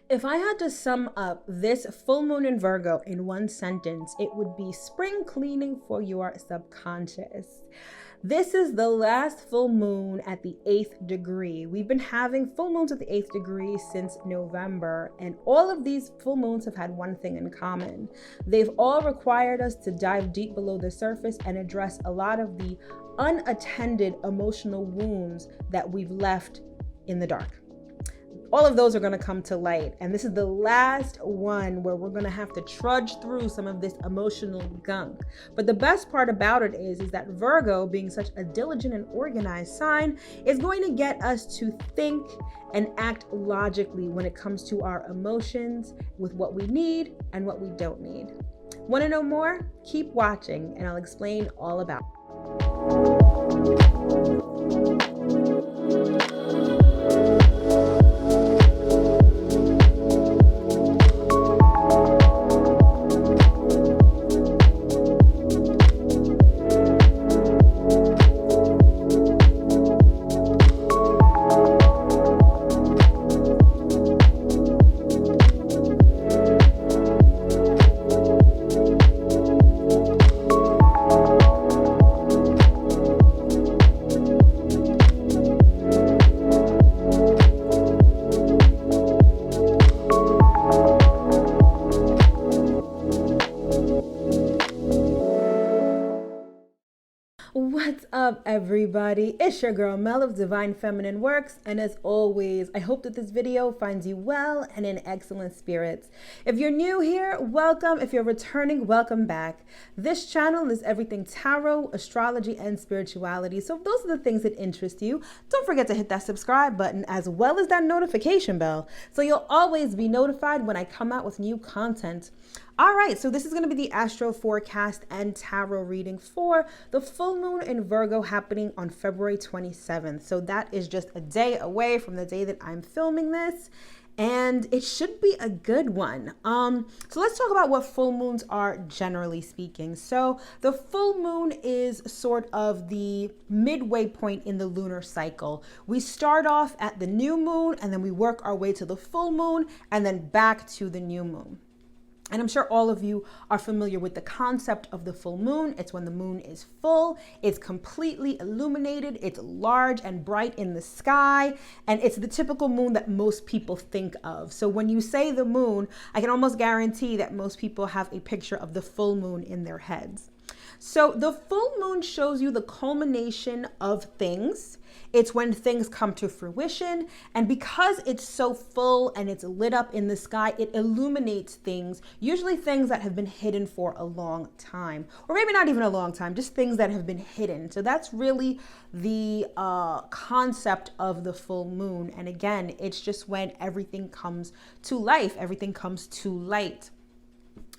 If I had to sum up this full moon in Virgo in one sentence, it would be spring cleaning for your subconscious. This is the last full moon at the 8th degree. We've been having full moons at the 8th degree since November, and all of these full moons have had one thing in common. They've all required us to dive deep below the surface and address a lot of the unattended emotional wounds that we've left in the dark. All of those are going to come to light. And this is the last one where we're going to have to trudge through some of this emotional gunk. But the best part about it is that Virgo, being such a diligent and organized sign, is going to get us to think and act logically when it comes to our emotions, with what we need and what we don't need. Want to know more? Keep watching and I'll explain all about it. What's up, everybody? It's your girl Mel of Divine Feminine Works, and as always, I hope that this video finds you well and in excellent spirits. If you're new here, welcome. If you're returning, welcome back. This channel is everything tarot, astrology, and spirituality. So if those are the things that interest you, don't forget to hit that subscribe button as well as that notification bell so you'll always be notified when I come out with new content. All right, so this is going to be the astro forecast and tarot reading for the full moon in Virgo happening on February 27th. So that is just a day away from the day that I'm filming this, and it should be a good one. So let's talk about what full moons are generally speaking. So the full moon is sort of the midway point in the lunar cycle. We start off at the new moon and then we work our way to the full moon and then back to the new moon. And I'm sure all of you are familiar with the concept of the full moon. It's when the moon is full, it's completely illuminated, it's large and bright in the sky, and it's the typical moon that most people think of. So when you say the moon, I can almost guarantee that most people have a picture of the full moon in their heads. So the full moon shows you the culmination of things. It's when things come to fruition. And because it's so full and it's lit up in the sky, it illuminates things, usually things that have been hidden for a long time, or maybe not even a long time, just things that have been hidden. So that's really the concept of the full moon. And again, it's just when everything comes to life, everything comes to light.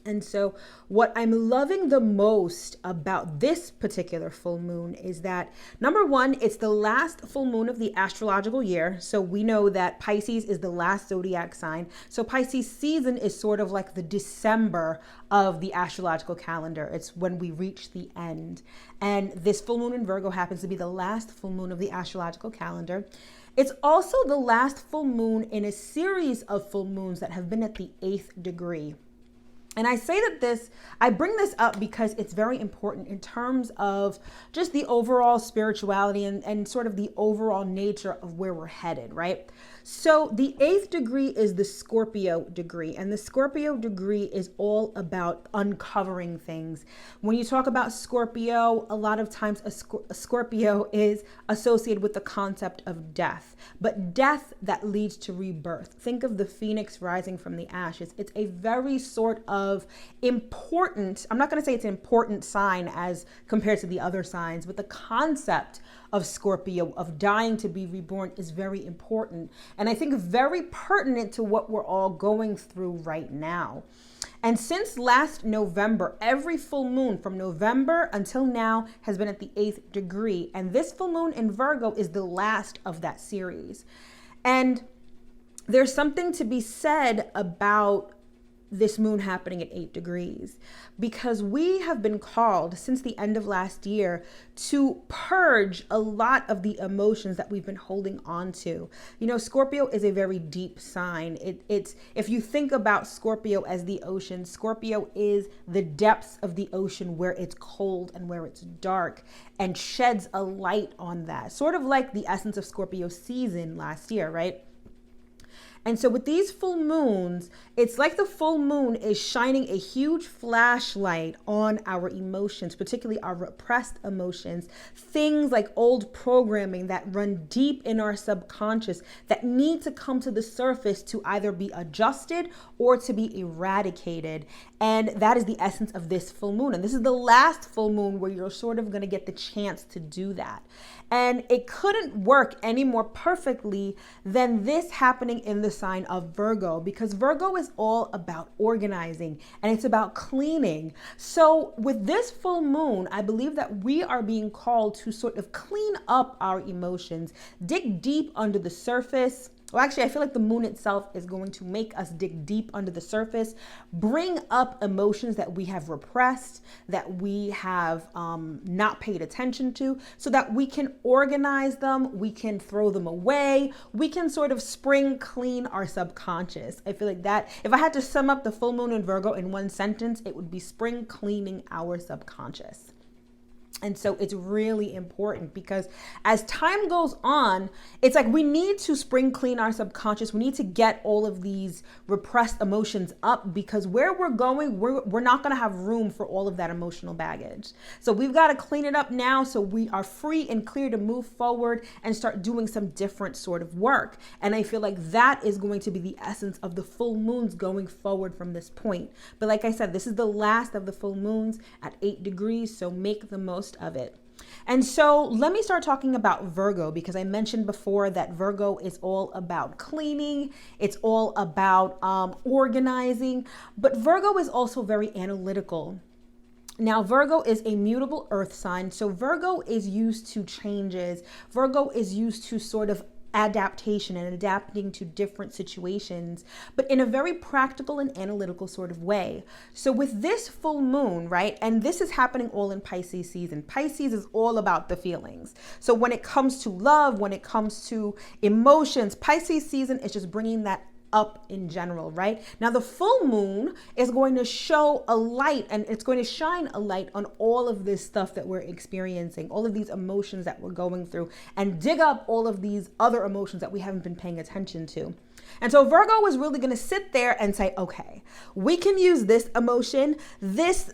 And so what I'm loving the most about this particular full moon is that, number one, it's the last full moon of the astrological year. So we know that Pisces is the last zodiac sign. So Pisces season is sort of like the December of the astrological calendar. It's when we reach the end. And this full moon in Virgo happens to be the last full moon of the astrological calendar. It's also the last full moon in a series of full moons that have been at the 8th degree. And I say that I bring this up because it's very important in terms of just the overall spirituality and sort of the overall nature of where we're headed, right? So the 8th degree is the Scorpio degree, and the Scorpio degree is all about uncovering things. When you talk about Scorpio, a lot of times a Scorpio is associated with the concept of death, but death that leads to rebirth. Think of the phoenix rising from the ashes. It's a very sort of important, I'm not going to say it's an important sign as compared to the other signs, but the concept of Scorpio, of dying to be reborn, is very important. And I think very pertinent to what we're all going through right now. And since last November, every full moon from November until now has been at the 8th degree. And this full moon in Virgo is the last of that series. And there's something to be said about this moon happening at 8 degrees, because we have been called since the end of last year to purge a lot of the emotions that we've been holding on to. You know, Scorpio is a very deep sign. It's if you think about Scorpio as the ocean, Scorpio is the depths of the ocean where it's cold and where it's dark, and sheds a light on that, sort of like the essence of Scorpio season last year, right? And so with these full moons, it's like the full moon is shining a huge flashlight on our emotions, particularly our repressed emotions, things like old programming that run deep in our subconscious that need to come to the surface to either be adjusted or to be eradicated. And that is the essence of this full moon. And this is the last full moon where you're sort of going to get the chance to do that. And it couldn't work any more perfectly than this happening in the sign of Virgo, because Virgo is all about organizing and it's about cleaning. So with this full moon, I believe that we are being called to sort of clean up our emotions, dig deep under the surface. Well, actually, I feel like the moon itself is going to make us dig deep under the surface, bring up emotions that we have repressed, that we have not paid attention to, so that we can organize them, we can throw them away, we can sort of spring clean our subconscious. I feel like that, if I had to sum up the full moon in Virgo in one sentence, it would be spring cleaning our subconscious. And so it's really important, because as time goes on, it's like we need to spring clean our subconscious. We need to get all of these repressed emotions up, because where we're going, we're not going to have room for all of that emotional baggage. So we've got to clean it up now so we are free and clear to move forward and start doing some different sort of work. And I feel like that is going to be the essence of the full moons going forward from this point. But like I said, this is the last of the full moons at 8 degrees, so make the most of it. And so let me start talking about Virgo, because I mentioned before that Virgo is all about cleaning. It's all about organizing, but Virgo is also very analytical. Now, Virgo is a mutable earth sign. So Virgo is used to changes. Virgo is used to sort of adaptation and adapting to different situations, but in a very practical and analytical sort of way. So with this full moon, right, and this is happening all in Pisces season. Pisces is all about the feelings. So when it comes to love, when it comes to emotions, Pisces season is just bringing that up in general, right? Now the full moon is going to show a light, and it's going to shine a light on all of this stuff that we're experiencing, all of these emotions that we're going through, and dig up all of these other emotions that we haven't been paying attention to. And so Virgo is really going to sit there and say, okay, we can use this emotion, this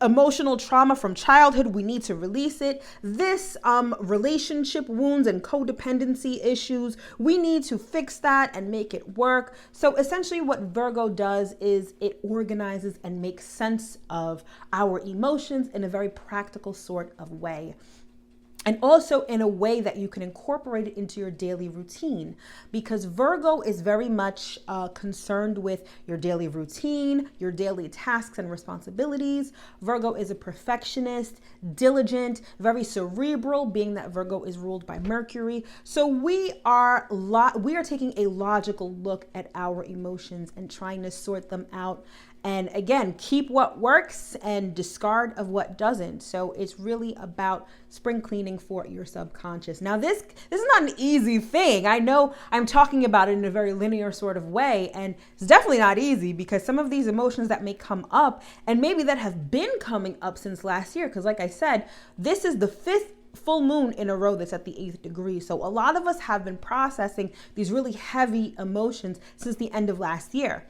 emotional trauma from childhood, we need to release it. This relationship wounds and codependency issues, we need to fix that and make it work. So essentially what Virgo does is it organizes and makes sense of our emotions in a very practical sort of way. And also in a way that you can incorporate it into your daily routine, because Virgo is very much concerned with your daily routine, your daily tasks and responsibilities. Virgo is a perfectionist, diligent, very cerebral, being that Virgo is ruled by Mercury. So we are taking a logical look at our emotions and trying to sort them out. And again, keep what works and discard of what doesn't. So it's really about spring cleaning for your subconscious. Now, this is not an easy thing. I know I'm talking about it in a very linear sort of way, and it's definitely not easy, because some of these emotions that may come up, and maybe that have been coming up since last year, because like I said, this is the 5th full moon in a row that's at the 8th degree. So a lot of us have been processing these really heavy emotions since the end of last year.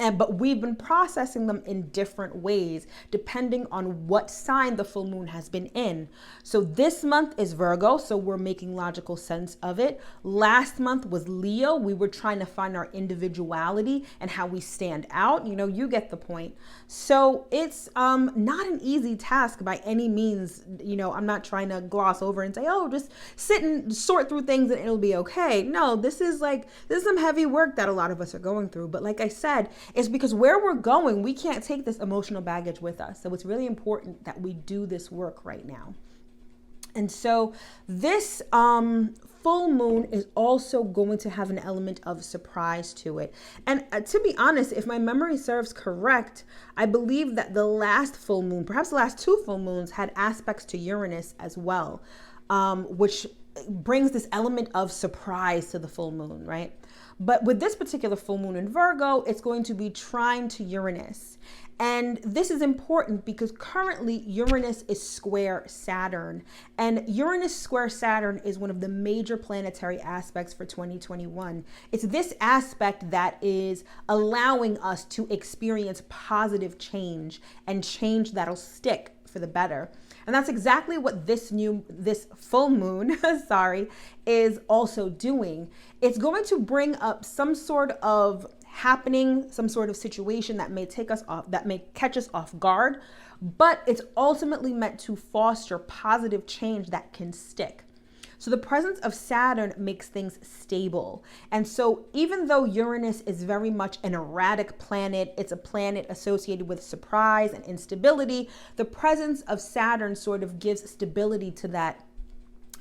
But we've been processing them in different ways, depending on what sign the full moon has been in. So this month is Virgo, so we're making logical sense of it. Last month was Leo. We were trying to find our individuality and how we stand out. You know, you get the point. So it's not an easy task by any means. You know, I'm not trying to gloss over and say, oh, just sit and sort through things and it'll be okay. No, this is some heavy work that a lot of us are going through. But like I said, it's because where we're going, we can't take this emotional baggage with us. So it's really important that we do this work right now. And so this full moon is also going to have an element of surprise to it. And to be honest, if my memory serves correct, I believe that the last full moon, perhaps the last two full moons, had aspects to Uranus as well, which brings this element of surprise to the full moon, right? But with this particular full moon in Virgo, it's going to be trine to Uranus. And this is important because currently Uranus is square Saturn, and Uranus square Saturn is one of the major planetary aspects for 2021. It's this aspect that is allowing us to experience positive change and change that'll stick for the better. And that's exactly what this full moon, is also doing. It's going to bring up some sort of happening, some sort of situation that may take us off, that may catch us off guard, but it's ultimately meant to foster positive change that can stick. So the presence of Saturn makes things stable. And so even though Uranus is very much an erratic planet, it's a planet associated with surprise and instability, the presence of Saturn sort of gives stability to that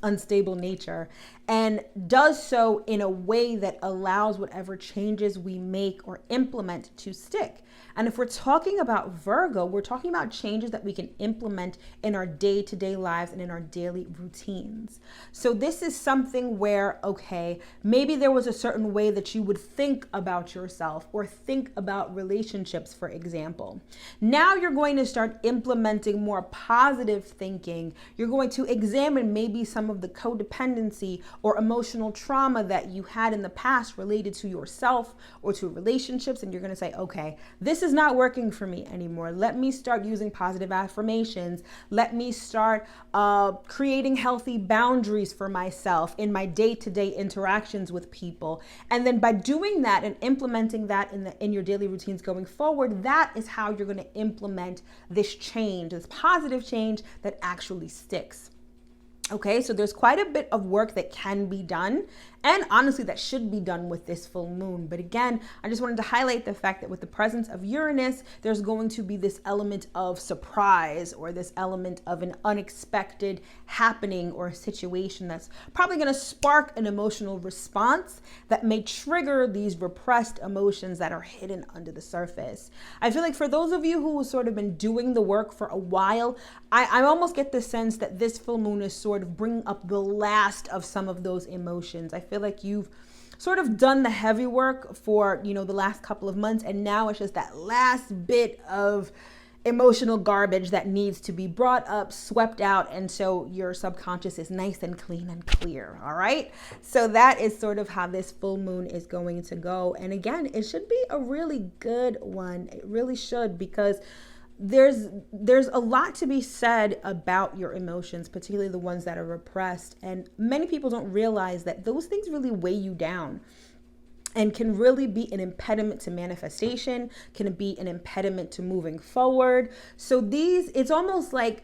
unstable nature, and does so in a way that allows whatever changes we make or implement to stick. And if we're talking about Virgo, we're talking about changes that we can implement in our day-to-day lives and in our daily routines. So this is something where, okay, maybe there was a certain way that you would think about yourself or think about relationships, for example. Now you're going to start implementing more positive thinking. You're going to examine maybe some of the codependency or emotional trauma that you had in the past related to yourself or to relationships, and you're going to say, okay, this is not working for me anymore. Let me start using positive affirmations. Let me start creating healthy boundaries for myself in my day-to-day interactions with people. And then by doing that and implementing that in your daily routines going forward, that is how you're going to implement this change, this positive change that actually sticks. Okay, so there's quite a bit of work that can be done, and honestly that should be done with this full moon. But again, I just wanted to highlight the fact that with the presence of Uranus, there's going to be this element of surprise, or this element of an unexpected happening or a situation that's probably going to spark an emotional response that may trigger these repressed emotions that are hidden under the surface. I feel like for those of you who have sort of been doing the work for a while, I almost get the sense that this full moon is sort of bringing up the last of some of those emotions. I feel like you've sort of done the heavy work for, the last couple of months, and now it's just that last bit of emotional garbage that needs to be brought up, swept out, and so your subconscious is nice and clean and clear. All right, so that is sort of how this full moon is going to go. And again, it should be a really good one. It really should, because there's a lot to be said about your emotions, particularly the ones that are repressed. And many people don't realize that those things really weigh you down and can really be an impediment to manifestation, can be an impediment to moving forward. So it's almost like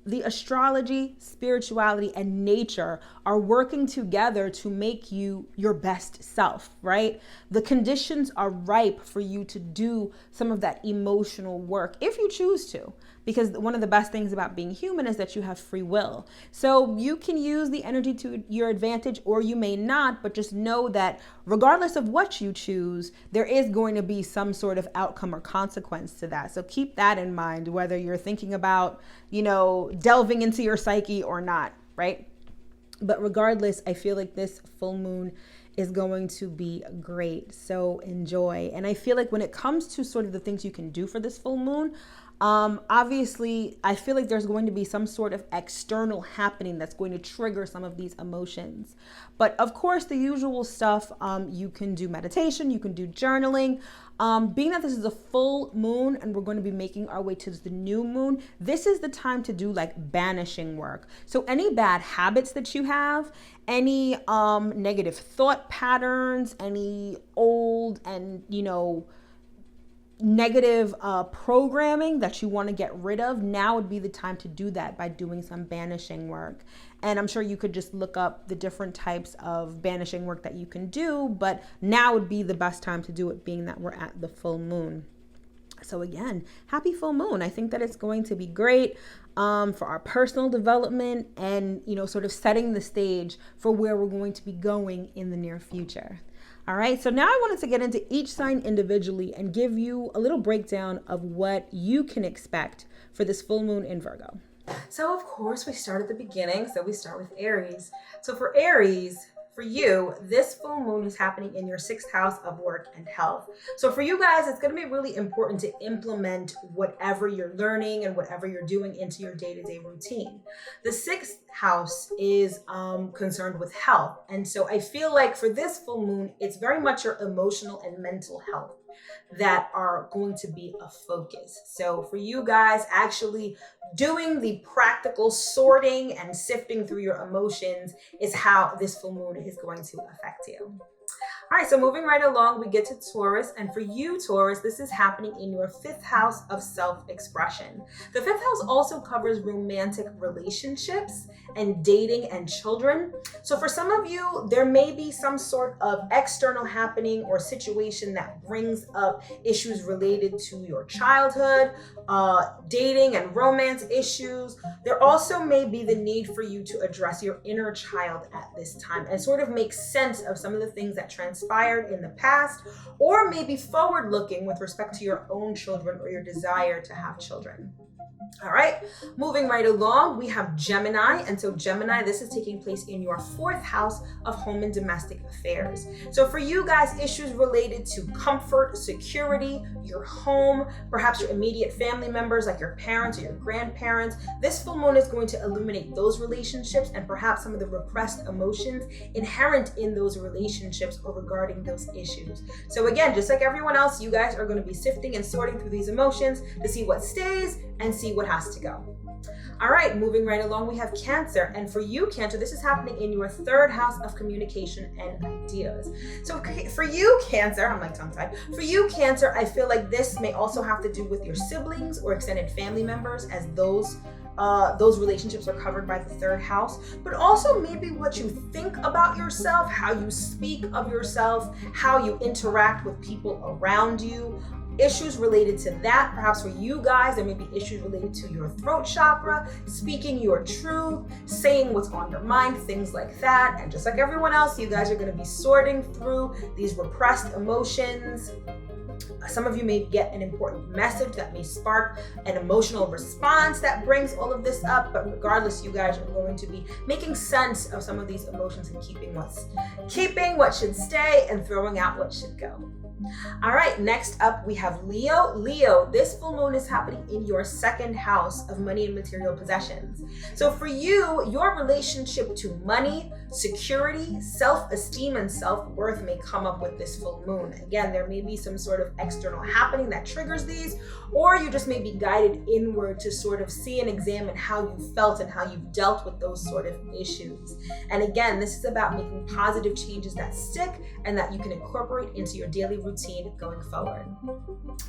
the astrology, spirituality, and nature are working together to make you your best self, right? The conditions are ripe for you to do some of that emotional work if you choose to, because one of the best things about being human is that you have free will. So you can use the energy to your advantage, or you may not, but just know that regardless of what you choose, there is going to be some sort of outcome or consequence to that. So keep that in mind, whether you're thinking about, delving into your psyche or not, right? But regardless, I feel like this full moon is going to be great. So enjoy. And I feel like when it comes to sort of the things you can do for this full moon, obviously, I feel like there's going to be some sort of external happening that's going to trigger some of these emotions. But of course, the usual stuff, you can do meditation, you can do journaling. Being that this is a full moon and we're going to be making our way to the new moon, this is the time to do like banishing work. So any bad habits that you have, any negative thought patterns, any old and, negative programming that you want to get rid of, now would be the time to do that by doing some banishing work. And I'm sure you could just look up the different types of banishing work that you can do, but now would be the best time to do it, being that we're at the full moon. So again, happy full moon. I think that it's going to be great for our personal development and, sort of setting the stage for where we're going to be going in the near future. All right, so now I wanted to get into each sign individually and give you a little breakdown of what you can expect for this full moon in Virgo. So of course we start at the beginning. So we start with Aries. So for Aries, for you, this full moon is happening in your 6th house of work and health. So for you guys, it's going to be really important to implement whatever you're learning and whatever you're doing into your day-to-day routine. The 6th house is concerned with health. And so I feel like for this full moon, it's very much your emotional and mental health that are going to be a focus. So for you guys, actually doing the practical sorting and sifting through your emotions is how this full moon is going to affect you. All right, so moving right along, we get to Taurus. And for you, Taurus, this is happening in your 5th house of self-expression. The 5th house also covers romantic relationships and dating and children. So for some of you, there may be some sort of external happening or situation that brings up issues related to your childhood, dating and romance issues. There also may be the need for you to address your inner child at this time and sort of make sense of some of the things that transpired in the past, or maybe forward looking with respect to your own children or your desire to have children. All right, moving right along, we have Gemini. And so Gemini, this is taking place in your 4th house of home and domestic affairs. So for you guys, issues related to comfort, security, your home, perhaps your immediate family members like your parents or your grandparents. This full moon is going to illuminate those relationships and perhaps some of the repressed emotions inherent in those relationships or regarding those issues. So again, just like everyone else, you guys are going to be sifting and sorting through these emotions to see what stays and see what has to go. All right, moving right along, we have Cancer. And for you, Cancer, this is happening in your 3rd house of communication and ideas. So for you, Cancer, I'm like tongue-tied. For you, Cancer, I feel like this may also have to do with your siblings or extended family members, as those relationships are covered by the 3rd house, but also maybe what you think about yourself, how you speak of yourself, how you interact with people around you. Issues related to that. Perhaps for you guys, there may be issues related to your throat chakra, speaking your truth, saying what's on your mind, things like that. And just like everyone else, you guys are going to be sorting through these repressed emotions. Some of you may get an important message that may spark an emotional response that brings all of this up, but regardless, you guys are going to be making sense of some of these emotions and keeping what should stay and throwing out what should go. All right, next up we have Leo. Leo, this full moon is happening in your 2nd house of money and material possessions. So for you, your relationship to money, security, self-esteem, and self-worth may come up with this full moon. Again, there may be some sort of external happening that triggers these, or you just may be guided inward to sort of see and examine how you felt and how you've dealt with those sort of issues. And again, this is about making positive changes that stick and that you can incorporate into your daily routine going forward.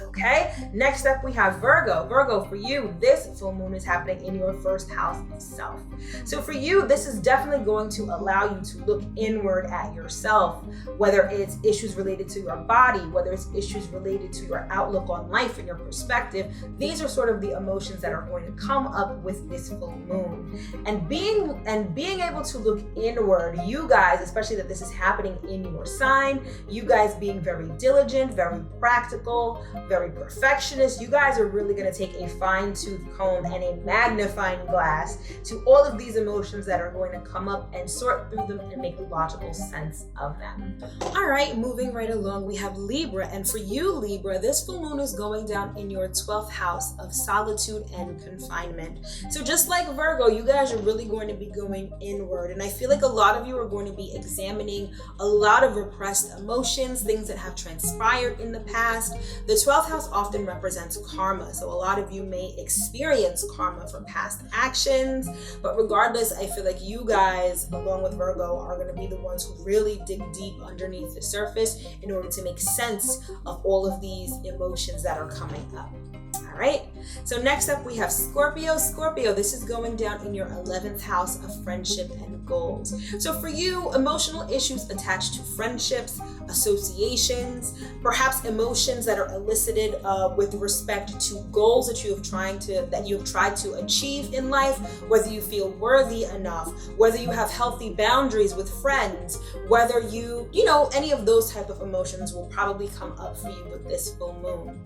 Okay, next up we have Virgo. Virgo, for you, this full moon is happening in your 1st house of self. So for you, this is definitely going to allow you to look inward at yourself, whether it's issues related to your body, whether it's issues related to your outlook on life and your perspective. These are sort of the emotions that are going to come up with this full moon. And being able to look inward, you guys, especially that this is happening in your sign, you guys being very diligent, very practical, very perfectionist, you guys are really going to take a fine-tooth comb and a magnifying glass to all of these emotions that are going to come up and sort through them and make logical sense of them. All right, moving right along, we have Libra. And for you, Libra, this full moon is going down in your 12th house of solitude and confinement. So just like Virgo, you guys are really going to be going inward. And I feel like a lot of you are going to be examining a lot of repressed emotions, things that have transpired in the past. The 12th house often represents karma. So a lot of you may experience karma for past actions, but regardless, I feel like you guys, along with Virgo, are going to be the ones who really dig deep underneath the surface in order to make sense of all of these emotions that are coming up. All right, so next up we have Scorpio. Scorpio, this is going down in your 11th house of friendship and goals. So for you, emotional issues attached to friendships, associations, perhaps emotions that are elicited with respect to goals that you have tried to achieve in life, whether you feel worthy enough, whether you have healthy boundaries with friends, whether you know, any of those type of emotions will probably come up for you with this full moon.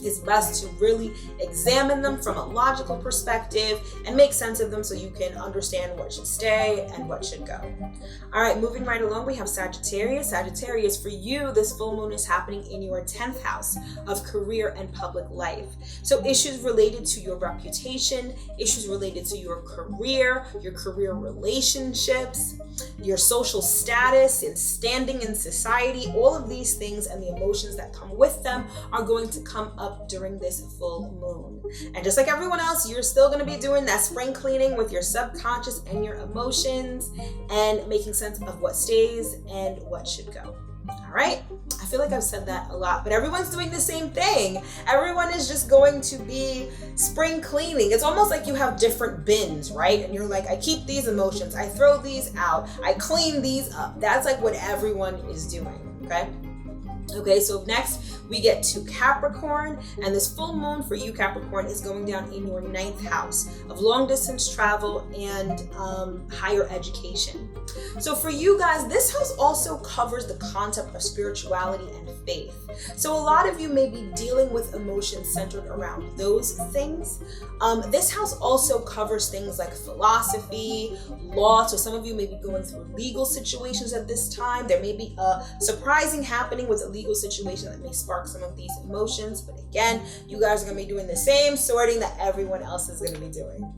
It's best to really examine them from a logical perspective and make sense of them so you can understand what should stay and what should go. All right, moving right along, we have Sagittarius. Sagittarius, for you, this full moon is happening in your 10th house of career and public life. So issues related to your reputation, issues related to your career relationships, your social status and standing in society, all of these things and the emotions that come with them are going to come up during this full moon. And just like everyone else, you're still going to be doing that spring cleaning with your subconscious and your emotions and making sense of what stays and what should go. All right, I feel like I've said that a lot, but everyone's doing the same thing. Everyone is just going to be spring cleaning. It's almost like you have different bins, right? And you're like, I keep these emotions, I throw these out, I clean these up. That's like what everyone is doing, okay? Okay, so next we get to Capricorn, and this full moon for you, Capricorn, is going down in your 9th house of long distance travel and higher education. So for you guys, this house also covers the concept of spirituality and faith. So a lot of you may be dealing with emotions centered around those things. This house also covers things like philosophy, law. So some of you may be going through legal situations at this time. There may be a surprising happening with a legal situation that may spark some of these emotions. But again, you guys are going to be doing the same sorting that everyone else is going to be doing.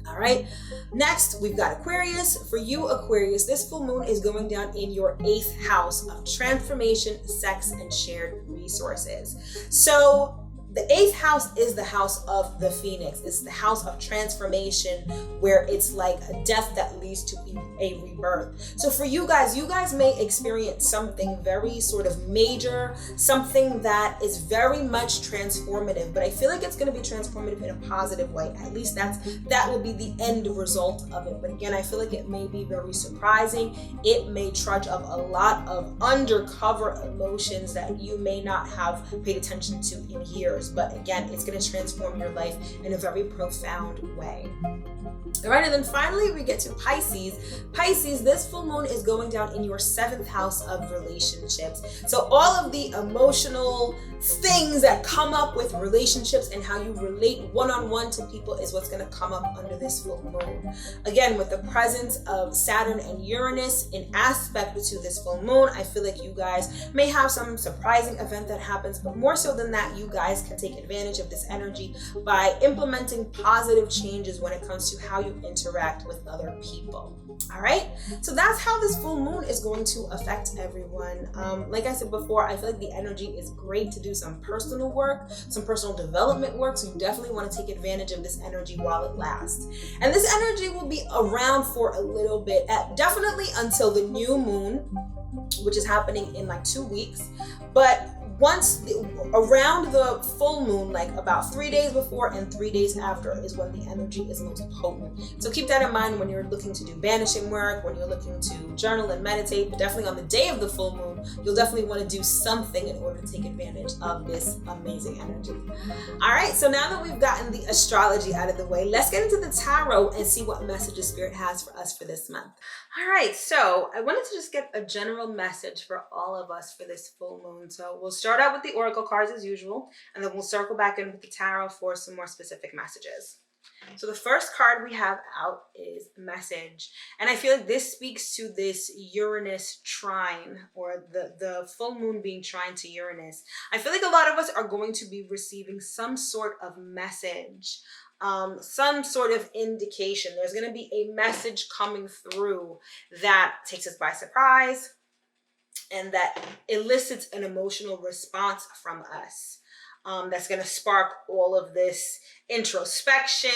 All right, next we've got Aquarius. For you, Aquarius, this full moon is going down in your 8th house of transformation, sex, and shared resources. So the 8th house is the house of the phoenix. It's the house of transformation, where it's like a death that leads to a rebirth. So for you guys may experience something very sort of major, something that is very much transformative, but I feel like it's going to be transformative in a positive way. At least that will be the end result of it. But again, I feel like it may be very surprising. It may trudge up a lot of undercover emotions that you may not have paid attention to in years. But again, it's going to transform your life in a very profound way. All right, and then finally we get to Pisces. Pisces, this full moon is going down in your 7th house of relationships. So all of the emotional things that come up with relationships and how you relate one-on-one to people is what's going to come up under this full moon. Again, with the presence of Saturn and Uranus in aspect to this full moon, I feel like you guys may have some surprising event that happens, but more so than that, you guys can take advantage of this energy by implementing positive changes when it comes to how you interact with other people. All right, so that's how this full moon is going to affect everyone. Like I said before, I feel like the energy is great to do some personal work, some personal development work, so you definitely want to take advantage of this energy while it lasts. And this energy will be around for a little bit, definitely until the new moon, which is happening in like 2 weeks. But around the full moon, like about 3 days before and 3 days after, is when the energy is most potent. So keep that in mind when you're looking to do banishing work, when you're looking to journal and meditate. But definitely on the day of the full moon, you'll definitely want to do something in order to take advantage of this amazing energy. All right, so now that we've gotten the astrology out of the way, let's get into the tarot and see what messages Spirit has for us for this month. All right, so I wanted to just get a general message for all of us for this full moon. So we'll start out with the oracle cards as usual, and then we'll circle back in with the tarot for some more specific messages. So the first card we have out is message. And I feel like this speaks to this Uranus trine, or the full moon being trine to Uranus. I feel like a lot of us are going to be receiving some sort of message, some sort of indication. There's going to be a message coming through that takes us by surprise and that elicits an emotional response from us. that's going to spark all of this introspection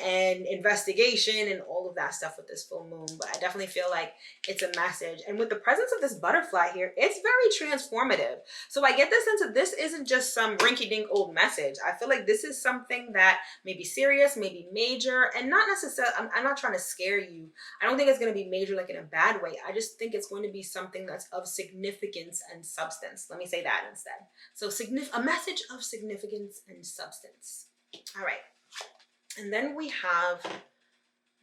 and investigation and all of that stuff with this full moon. But I definitely feel like it's a message. And with the presence of this butterfly here, it's very transformative. So I get the sense that this isn't just some rinky-dink old message. I feel like this is something that may be serious, maybe major, and not necessarily, I'm not trying to scare you. I don't think it's going to be major like in a bad way. I just think it's going to be something that's of significance and substance. Let me say that instead. So a message of significance and substance. All right. And then we have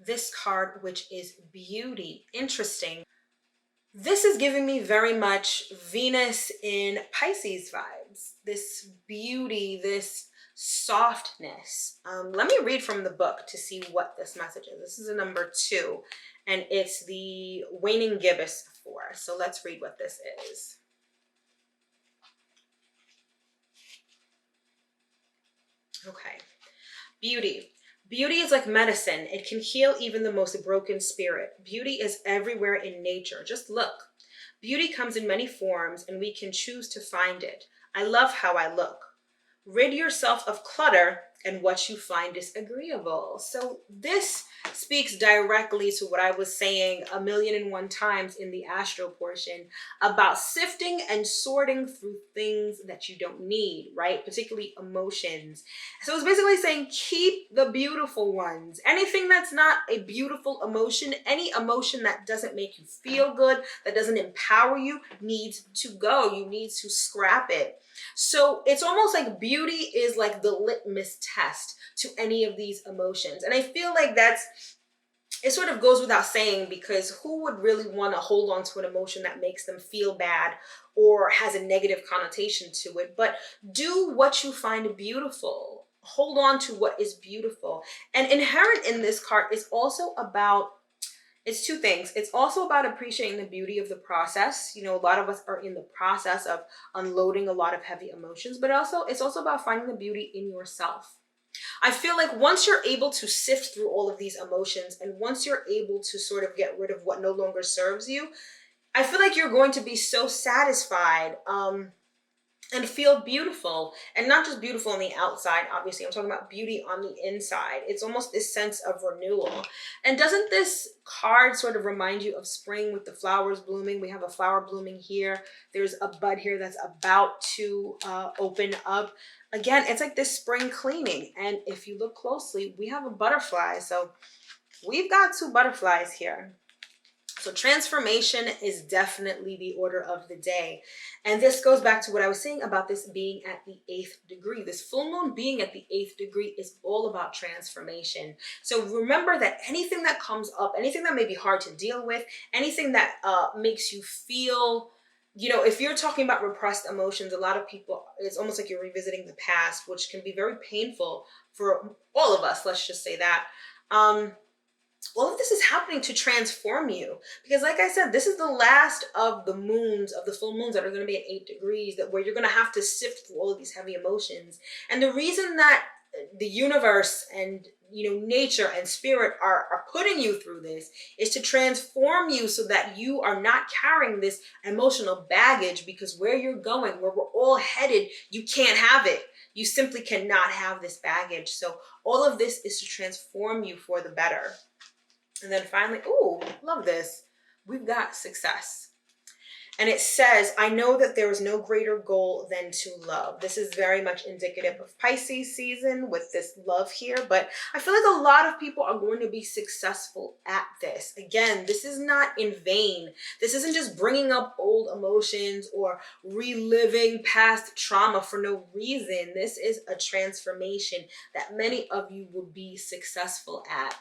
this card, which is beauty. Interesting. This is giving me very much Venus in Pisces vibes. This beauty, this softness. Let me read from the book to see what this message is. This is a number 2, and it's the waning gibbous 4. So let's read what this is. Okay. Beauty. Beauty is like medicine. It can heal even the most broken spirit. Beauty is everywhere in nature. Just look. Beauty comes in many forms, and we can choose to find it. I love how I look. Rid yourself of clutter, and what you find is agreeable. So this speaks directly to what I was saying 1,000,001 times in the astro portion about sifting and sorting through things that you don't need, right? Particularly emotions. So it's basically saying keep the beautiful ones. Anything that's not a beautiful emotion, any emotion that doesn't make you feel good, that doesn't empower you, needs to go. You need to scrap it. So it's almost like beauty is like the litmus test to any of these emotions. And I feel like it sort of goes without saying, because who would really want to hold on to an emotion that makes them feel bad or has a negative connotation to it? But do what you find beautiful. Hold on to what is beautiful. And inherent in this card is also about, it's 2 things. It's also about appreciating the beauty of the process. You know, a lot of us are in the process of unloading a lot of heavy emotions, but it's also about finding the beauty in yourself. I feel like once you're able to sift through all of these emotions, and once you're able to sort of get rid of what no longer serves you, I feel like you're going to be so satisfied, and feel beautiful. And not just beautiful on the outside, obviously. I'm talking about beauty on the inside. It's almost this sense of renewal. And doesn't this card sort of remind you of spring with the flowers blooming? We have a flower blooming here. There's a bud here that's about to open up. Again, it's like this spring cleaning. And if you look closely, we have a butterfly. So we've got 2 butterflies here. So transformation is definitely the order of the day. And this goes back to what I was saying about this being at the 8th degree. This full moon being at the 8th degree is all about transformation. So remember that anything that comes up, anything that may be hard to deal with, anything that makes you feel, you know, if you're talking about repressed emotions, a lot of people, it's almost like you're revisiting the past, which can be very painful for all of us. Let's just say that. All of this is happening to transform you, because like I said, this is the last of the moons, of the full moons that are going to be at 8 degrees, where you're going to have to sift through all of these heavy emotions. And the reason that the universe and, you know, nature and spirit are putting you through this is to transform you so that you are not carrying this emotional baggage, because where you're going, where we're all headed, you can't have it. You simply cannot have this baggage. So all of this is to transform you for the better. And then finally, ooh, love this. We've got success. And it says, I know that there is no greater goal than to love. This is very much indicative of Pisces season with this love here. But I feel like a lot of people are going to be successful at this. Again, this is not in vain. This isn't just bringing up old emotions or reliving past trauma for no reason. This is a transformation that many of you will be successful at.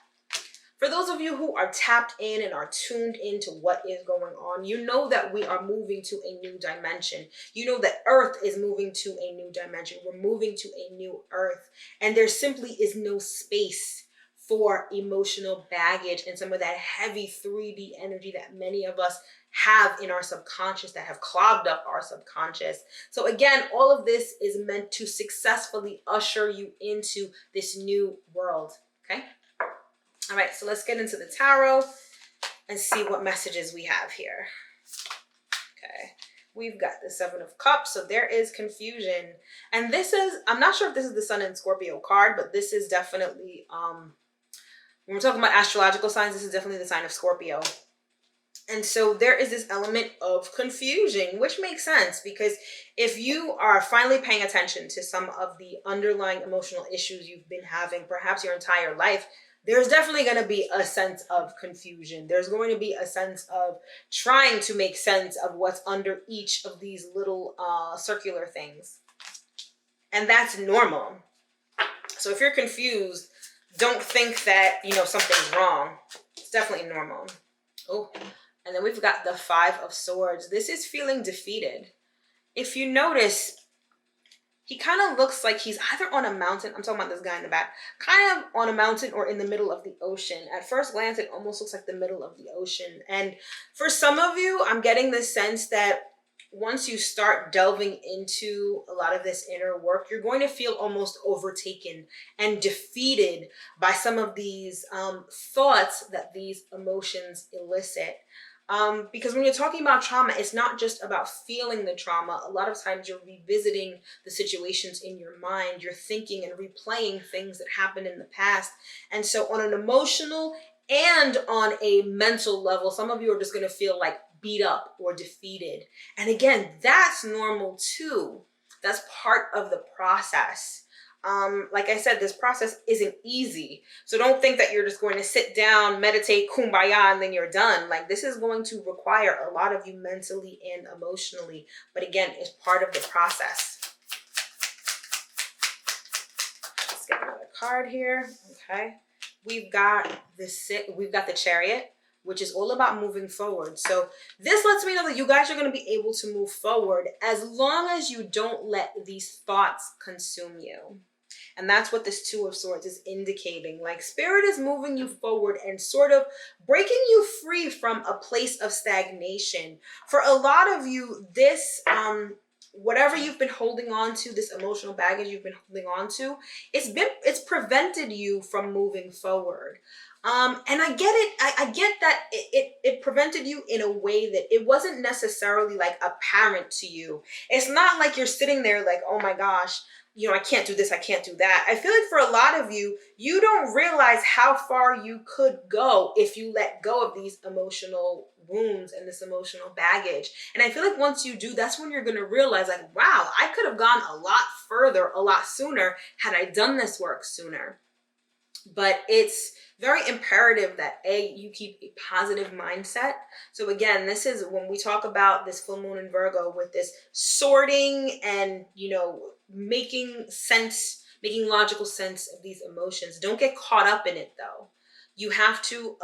For those of you who are tapped in and are tuned into what is going on, you know that we are moving to a new dimension. You know that Earth is moving to a new dimension. We're moving to a new Earth. And there simply is no space for emotional baggage and some of that heavy 3D energy that many of us have in our subconscious, that have clogged up our subconscious. So again, all of this is meant to successfully usher you into this new world, okay? All right, so let's get into the tarot and see what messages we have here. Okay, We've got the Seven of Cups, so there is confusion. And this is, I'm not sure if this is the Sun and Scorpio card, but this is definitely, when we're talking about astrological signs, this is definitely the sign of Scorpio. And so there is this element of confusion, which makes sense because if you are finally paying attention to some of the underlying emotional issues you've been having, perhaps your entire life, there's definitely going to be a sense of confusion. There's going to be a sense of trying to make sense of what's under each of these little circular things. And that's normal. So if you're confused, don't think that, you know, something's wrong. It's definitely normal. Oh, and then we've got the Five of Swords. This is feeling defeated. If you notice, he kind of looks like he's either on a mountain. I'm talking about this guy in the back. Kind of on a mountain or in the middle of the ocean. At first glance, it almost looks like the middle of the ocean. And for some of you, I'm getting the sense that once you start delving into a lot of this inner work, you're going to feel almost overtaken and defeated by some of these thoughts that these emotions elicit. Because when you're talking about trauma, it's not just about feeling the trauma. A lot of times you're revisiting the situations in your mind. You're thinking and replaying things that happened in the past. And so on an emotional and on a mental level, some of you are just going to feel like beat up or defeated. And again, that's normal too. That's part of the process. Like I said, this process isn't easy. So don't think that you're just going to sit down, meditate, kumbaya, and then you're done. Like, this is going to require a lot of you mentally and emotionally. But again, it's part of the process. Let's get another card here. Okay. We've got the Chariot, which is all about moving forward. So this lets me know that you guys are going to be able to move forward as long as you don't let these thoughts consume you. And that's what this Two of Swords is indicating. Like, Spirit is moving you forward and sort of breaking you free from a place of stagnation. For a lot of you, this, whatever you've been holding on to, this emotional baggage you've been holding on to, it's prevented you from moving forward. And I get it. I get that it prevented you in a way that it wasn't necessarily like apparent to you. It's not like you're sitting there like, oh my gosh, you know, I can't do this, I can't do that. I feel like for a lot of you, you don't realize how far you could go if you let go of these emotional wounds and this emotional baggage. And I feel like once you do, that's when you're going to realize like, wow, I could have gone a lot further, a lot sooner had I done this work sooner. But it's very imperative that you keep a positive mindset. So again, this is when we talk about this full moon in Virgo with this sorting and, you know, making sense, making logical sense of these emotions. Don't get caught up in it though. You have to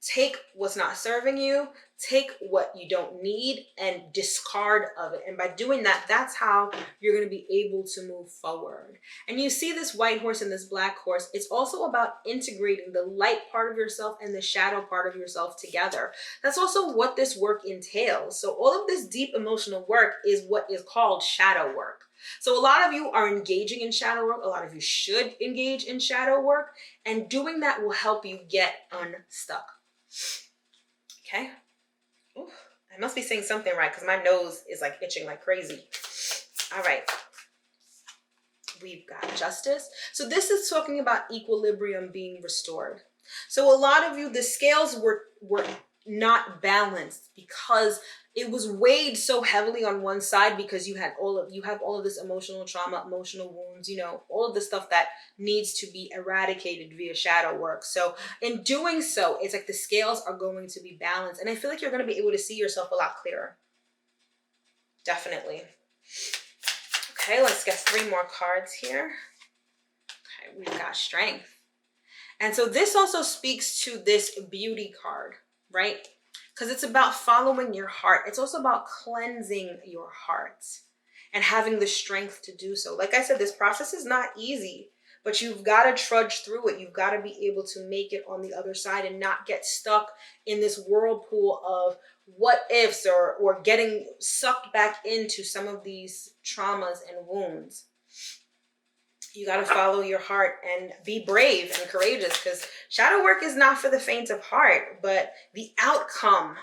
take what's not serving you, take what you don't need and discard of it. And by doing that, that's how you're going to be able to move forward. And you see this white horse and this black horse. It's also about integrating the light part of yourself and the shadow part of yourself together. That's also what this work entails. So all of this deep emotional work is what is called shadow work. So a lot of you are engaging in shadow work. A lot of you should engage in shadow work. And doing that will help you get unstuck. Okay. Ooh, I must be saying something right because my nose is like itching like crazy. All right. We've got Justice. So this is talking about equilibrium being restored. So a lot of you, the scales were not balanced because it was weighed so heavily on one side because you have all of this emotional trauma, emotional wounds, you know, all of the stuff that needs to be eradicated via shadow work. So in doing so, it's like the scales are going to be balanced. And I feel like you're going to be able to see yourself a lot clearer. Definitely. Okay, let's get 3 more cards here. Okay, we've got Strength. And so this also speaks to this Beauty card, right? Because it's about following your heart. It's also about cleansing your heart and having the strength to do so. Like I said, this process is not easy, but you've got to trudge through it. You've got to be able to make it on the other side and not get stuck in this whirlpool of what ifs or getting sucked back into some of these traumas and wounds. You got to follow your heart and be brave and courageous because shadow work is not for the faint of heart, but the outcome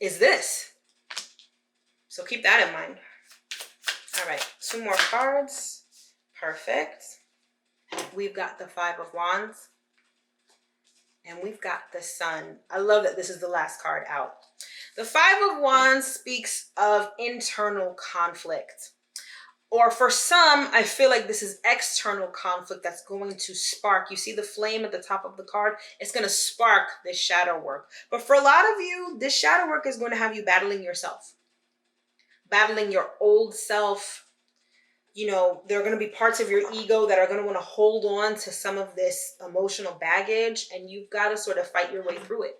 is this. So keep that in mind. All right, 2 more cards. Perfect. We've got the 5 of Wands. And we've got the Sun. I love that this is the last card out. The 5 of Wands speaks of internal conflict. Or for some, I feel like this is external conflict that's going to spark. You see the flame at the top of the card? It's going to spark this shadow work. But for a lot of you, this shadow work is going to have you battling yourself. Battling your old self. You know, there are going to be parts of your ego that are going to want to hold on to some of this emotional baggage, and you've got to sort of fight your way through it.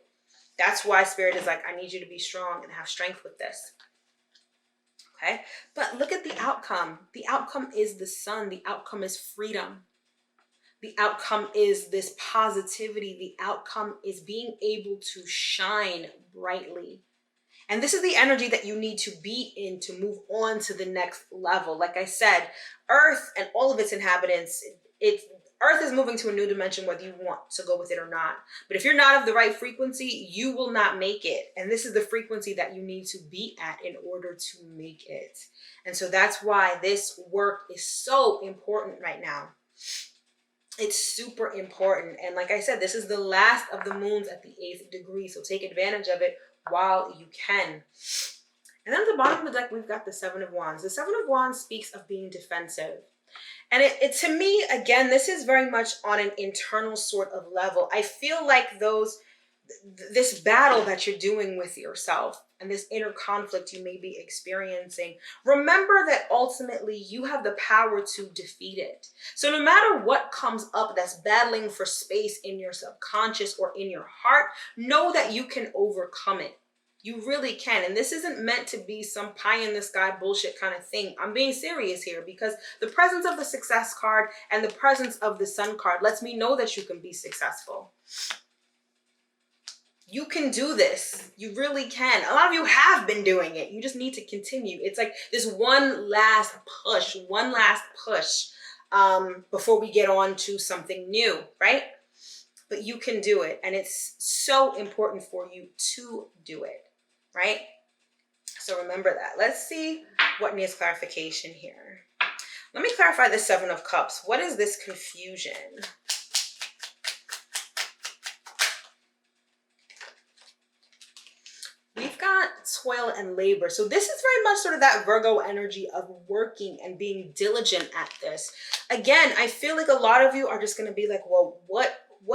That's why Spirit is like, I need you to be strong and have strength with this. Okay? But look at the outcome. The outcome is the Sun. The outcome is freedom. The outcome is this positivity. The outcome is being able to shine brightly. And this is the energy that you need to be in to move on to the next level. Like I said, Earth and all of its inhabitants, Earth is moving to a new dimension whether you want to go with it or not. But if you're not of the right frequency, you will not make it. And this is the frequency that you need to be at in order to make it. And so that's why this work is so important right now. It's super important. And like I said, this is the last of the moons at the 8th degree. So take advantage of it while you can. And then at the bottom of the deck, we've got the 7 of Wands. The 7 of Wands speaks of being defensive. And it to me, again, this is very much on an internal sort of level. I feel like this battle that you're doing with yourself and this inner conflict you may be experiencing, remember that ultimately you have the power to defeat it. So no matter what comes up that's battling for space in your subconscious or in your heart, know that you can overcome it. You really can. And this isn't meant to be some pie in the sky bullshit kind of thing. I'm being serious here because the presence of the Success card and the presence of the Sun card lets me know that you can be successful. You can do this. You really can. A lot of you have been doing it. You just need to continue. It's like this one last push before we get on to something new, right? But you can do it. And it's so important for you to do it, right? So remember that. Let's see what needs clarification here. Let me clarify the 7 of Cups. What is this confusion? We've got toil and labor. So this is very much sort of that Virgo energy of working and being diligent at this. Again, I feel like a lot of you are just going to be like, well, what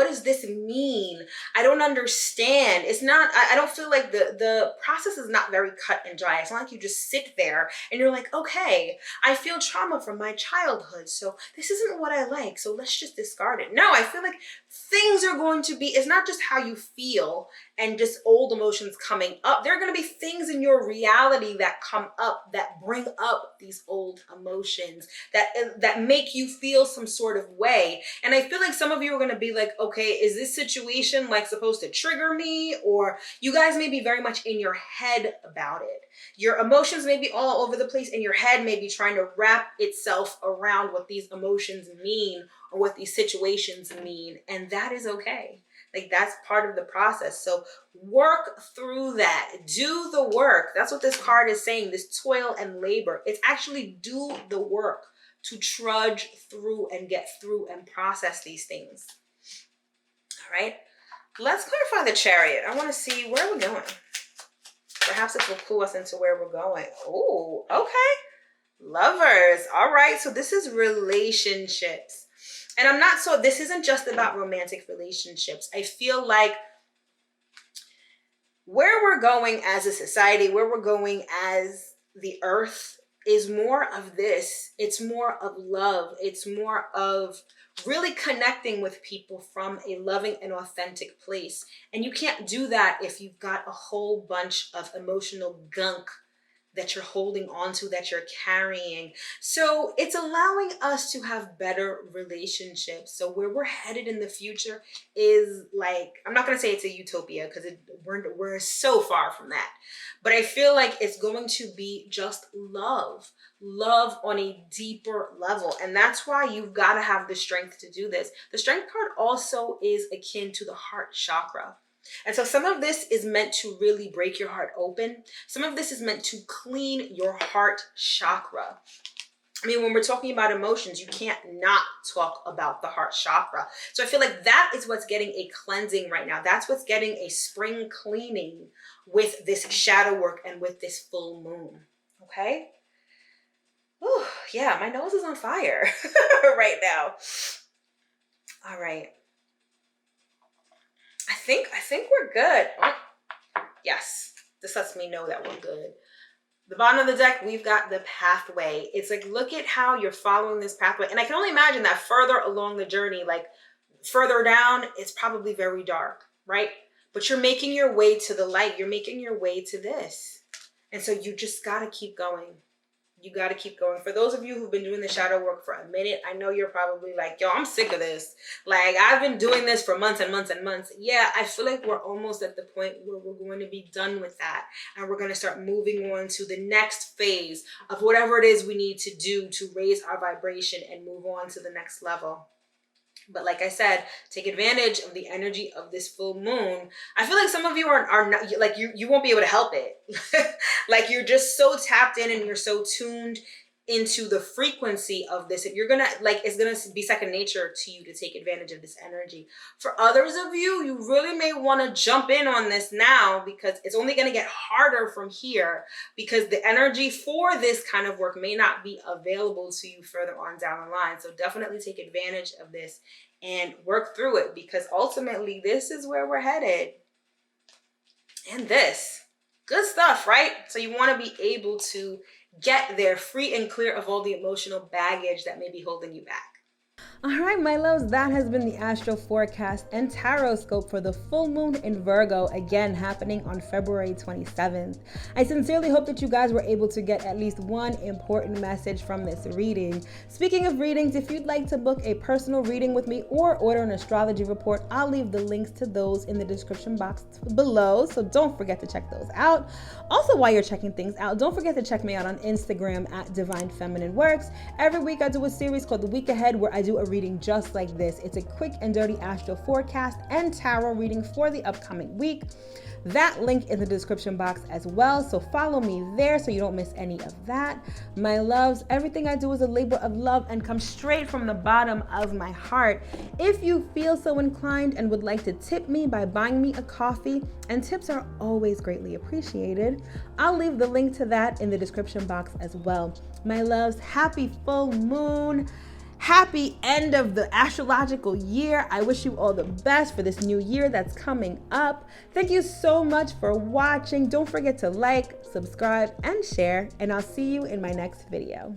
does this mean? I don't understand. It's not, I don't feel like the process is not very cut and dry. It's not like you just sit there and you're like, okay, I feel trauma from my childhood, so this isn't what I like, so let's just discard it. No, I feel like things are going to be, it's not just how you feel and just old emotions coming up. There are going to be things in your reality that come up that bring up these old emotions that make you feel some sort of way. And I feel like some of you are going to be like, okay, is this situation like supposed to trigger me? Or you guys may be very much in your head about it. Your emotions may be all over the place and your head may be trying to wrap itself around what these emotions mean or what these situations mean. And that is okay. Like, that's part of the process. So work through that. Do the work. That's what this card is saying, this toil and labor. It's actually do the work to trudge through and get through and process these things. All right. Let's clarify the Chariot. I want to see where we're going. Perhaps this will clue us into where we're going. Oh, okay. Lovers. All right. So this is relationships. And this isn't just about romantic relationships. I feel like where we're going as a society, where we're going as the earth is more of this. It's more of love. It's more of really connecting with people from a loving and authentic place. And you can't do that if you've got a whole bunch of emotional gunk that you're holding on to, that you're carrying. So it's allowing us to have better relationships. So where we're headed in the future is like, I'm not going to say it's a utopia because we're so far from that. But I feel like it's going to be just love on a deeper level. And that's why you've got to have the strength to do this. The strength card also is akin to the heart chakra. And so some of this is meant to really break your heart open. Some of this is meant to clean your heart chakra. I mean, when we're talking about emotions, you can't not talk about the heart chakra. So I feel like that is what's getting a cleansing right now. That's what's getting a spring cleaning with this shadow work and with this full moon. Okay? Ooh, yeah, my nose is on fire right now. All right. I think we're good. Oh, yes, this lets me know that we're good. The bottom of the deck, we've got the pathway. It's like, look at how you're following this pathway. And I can only imagine that further along the journey, like further down, it's probably very dark, right? But you're making your way to the light. You're making your way to this. And so you just got to keep going. You got to keep going. For those of you who've been doing the shadow work for a minute, I know you're probably like, yo, I'm sick of this. Like, I've been doing this for months and months and months. Yeah, I feel like we're almost at the point where we're going to be done with that. And we're going to start moving on to the next phase of whatever it is we need to do to raise our vibration and move on to the next level. But like I said, take advantage of the energy of this full moon. I feel like some of you are not, like, you won't be able to help it. Like, you're just so tapped in and you're so tuned into the frequency of this. You're gonna, like, it's gonna be second nature to you to take advantage of this energy. For others of you, you really may want to jump in on this now, because it's only gonna get harder from here, because the energy for this kind of work may not be available to you further on down the line. So definitely take advantage of this and work through it, because ultimately this is where we're headed. And this, good stuff, right? So you want to be able to get there free and clear of all the emotional baggage that may be holding you back. All right, my loves, that has been the astro forecast and tarot scope for the full moon in Virgo, again happening on February 27th. I sincerely hope that you guys were able to get at least one important message from this reading. Speaking of readings, if you'd like to book a personal reading with me or order an astrology report, I'll leave the links to those in the description box below, so don't forget to check those out. Also, while you're checking things out, don't forget to check me out on Instagram at Divine Feminine Works. Every week I do a series called The Week Ahead, where I do a reading just like this. It's a quick and dirty astro forecast and tarot reading for the upcoming week. That link in the description box as well, so follow me there so you don't miss any of that. My loves, everything I do is a labor of love and comes straight from the bottom of my heart. If you feel so inclined and would like to tip me by buying me a coffee, and tips are always greatly appreciated, I'll leave the link to that in the description box as well. My loves, happy full moon. Happy end of the astrological year. I wish you all the best for this new year that's coming up. Thank you so much for watching. Don't forget to like, subscribe, and share, and I'll see you in my next video.